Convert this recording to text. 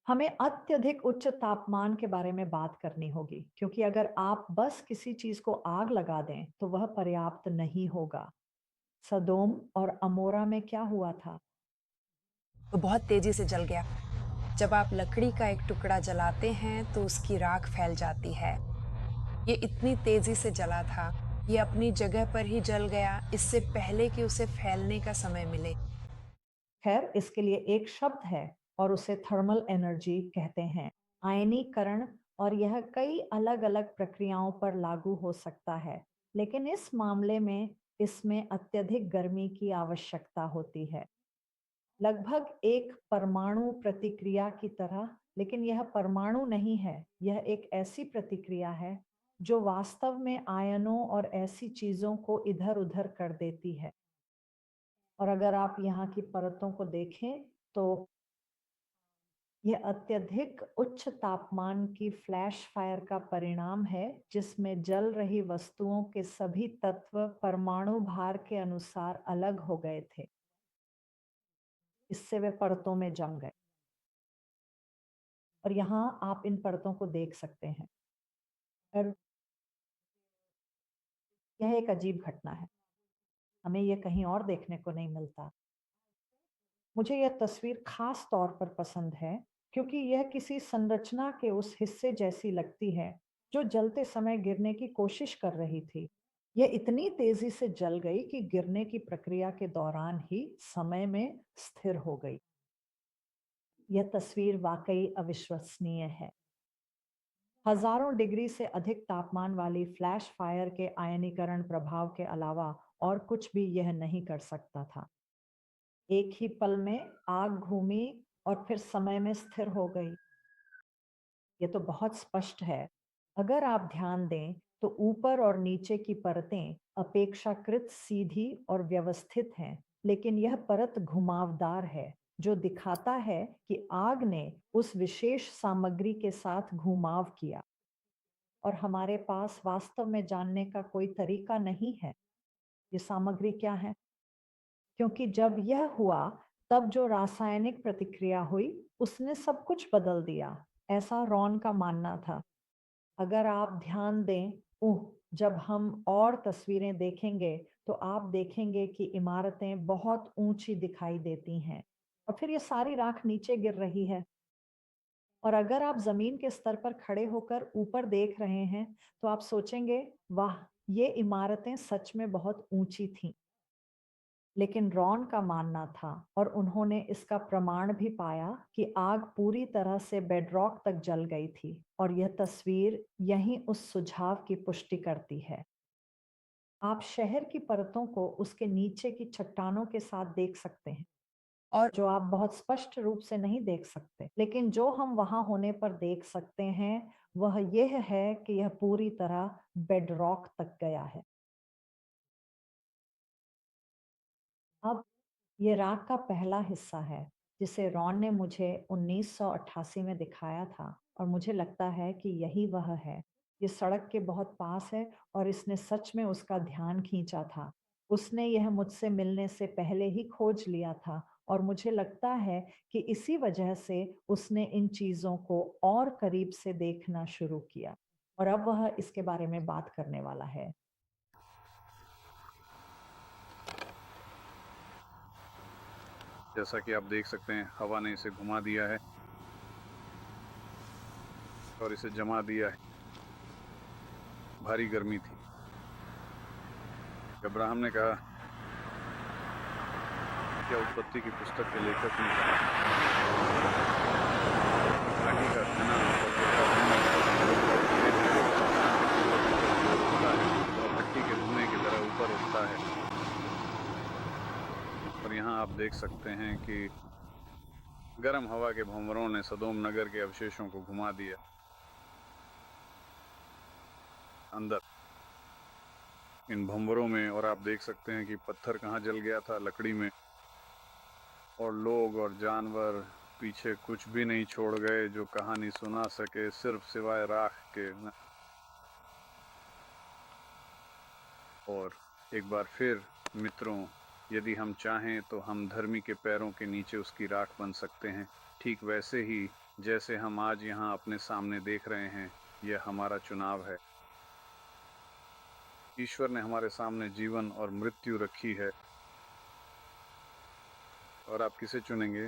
हमें अत्यधिक उच्च तापमान के बारे में बात करनी होगी क्योंकि अगर आप बस किसी चीज को आग लगा दें तो वह पर्याप्त नहीं होगा। सदोम और अमोरा में क्या हुआ था? तो बहुत तेजी से जल गया। जब आप लकड़ी का एक टुकड़ा जलाते हैं तो उसकी राख फैल जाती है। ये इतनी तेजी से जला था, ये अपनी जगह पर ही जल गया, इससे पहले कि उसे फैलने का समय मिले। खैर, इसके लिए एक शब्द है और उसे थर्मल एनर्जी कहते हैं। आयनीकरण। और यह कई अलग-अलग प्रक्रियाओं पर लागू हो सकता है, लेकिन इस मामले में इसमें अत्यधिक गर्मी की आवश्यकता होती है। लगभग एक परमाणु प्रतिक्रिया की तरह, लेकिन यह परमाणु नहीं है। यह एक ऐसी प्रतिक्रिया है जो वास्तव में आयनों और ऐसी चीजों को इधर-उधर कर देती है। और अगर आप यहाँ की परतों को देखें, तो यह अत्यधिक उच्च तापमान की फ्लैश फायर का परिणाम है, जिसमें जल रही वस्तुओं के सभी तत्व परमाणु भार के अनुसार अलग हो गए थे। इससे वे परतों में जम गए। और यहाँ आप इन परतों को देख सकते हैं। और यह एक अजीब घटना है। हमें यह कहीं और देखने को नहीं मिलता। मुझे यह तस्वीर खास तौर पर पसंद है क्योंकि यह किसी संरचना के उस हिस्से जैसी लगती है जो जलते समय गिरने की कोशिश कर रही थी। यह इतनी तेजी से जल गई कि गिरने की प्रक्रिया के दौरान ही समय में स्थिर हो गई। यह तस्वीर वाकई अविश्वसनीय है। हजारों डिग्री से अधिक तापमान वाली फ्लैश फायर के आयनीकरण प्रभाव के अलावा और कुछ भी यह नहीं कर सकता था। एक ही पल में आग घूमी और फिर समय में स्थिर हो गई। ये तो बहुत स्पष्ट है। अगर आप ध्यान दें तो ऊपर और नीचे की परतें अपेक्षाकृत सीधी और व्यवस्थित हैं, लेकिन यह परत घुमावदार है, जो दिखाता है कि आग ने उस विशेष सामग्री के साथ घुमाव किया। और हमारे पास वास्तव में जानने का कोई तरीका नहीं है ये सामग्री क्या है, क्योंकि जब यह हुआ तब जो रासायनिक प्रतिक्रिया हुई उसने सब कुछ बदल दिया, ऐसा रॉन का मानना था। अगर आप ध्यान दें, जब हम और तस्वीरें देखेंगे तो आप देखेंगे कि इमारतें बहुत ऊंची दिखाई देती हैं और फिर ये सारी राख नीचे गिर रही है। और अगर आप जमीन के स्तर पर खड़े होकर ऊपर देख रहे हैं तो आप सोचेंगे, वाह, ये इमारतें सच में बहुत ऊंची थीं। लेकिन रॉन का मानना था और उन्होंने इसका प्रमाण भी पाया कि आग पूरी तरह से बेडरॉक तक जल गई थी और यह तस्वीर यहीं उस सुझाव की पुष्टि करती है। आप शहर की परतों को उसके नीचे की चट्टानों के साथ देख सकते हैं, और जो आप बहुत स्पष्ट रूप से नहीं देख सकते, लेकिन जो हम वहां होने पर देख सकते हैं वह यह है कि यह पूरी तरह बेडरॉक तक गया है। अब ये राग का पहला हिस्सा है जिसे रॉन ने मुझे 1988 में दिखाया था और मुझे लगता है कि यही वह है। ये सड़क के बहुत पास है और इसने सच में उसका ध्यान खींचा था। उसने यह मुझसे मिलने से पहले ही खोज लिया था और मुझे लगता है कि इसी वजह से उसने इन चीज़ों को और करीब से देखना शुरू किया और अब वह इसके बारे में बात करने वाला है। जैसा कि आप देख सकते हैं, हवा ने इसे घुमा दिया है और इसे जमा दिया है। भारी गर्मी थी। अब्राहम ने कहा, क्या उत्पत्ति की पुस्तक के लेखक ने कहा, घाटी का खनन और गहरा और भट्टी के धुएं की तरह ऊपर उठता है। और यहाँ आप देख सकते हैं कि गर्म हवा के भंवरों ने सदोम नगर के अवशेषों को घुमा दिया अंदर इन भंवरों में। और आप देख सकते हैं कि पत्थर कहाँ जल गया था, लकड़ी में। और लोग और जानवर पीछे कुछ भी नहीं छोड़ गए जो कहानी सुना सके, सिर्फ सिवाय राख के। और एक बार फिर मित्रों, यदि हम चाहें तो हम धर्मी के पैरों के नीचे उसकी राख बन सकते हैं। ठीक वैसे ही जैसे हम आज यहाँ अपने सामने देख रहे हैं, यह हमारा चुनाव है। ईश्वर ने हमारे सामने जीवन और मृत्यु रखी है, और आप किसे चुनेंगे?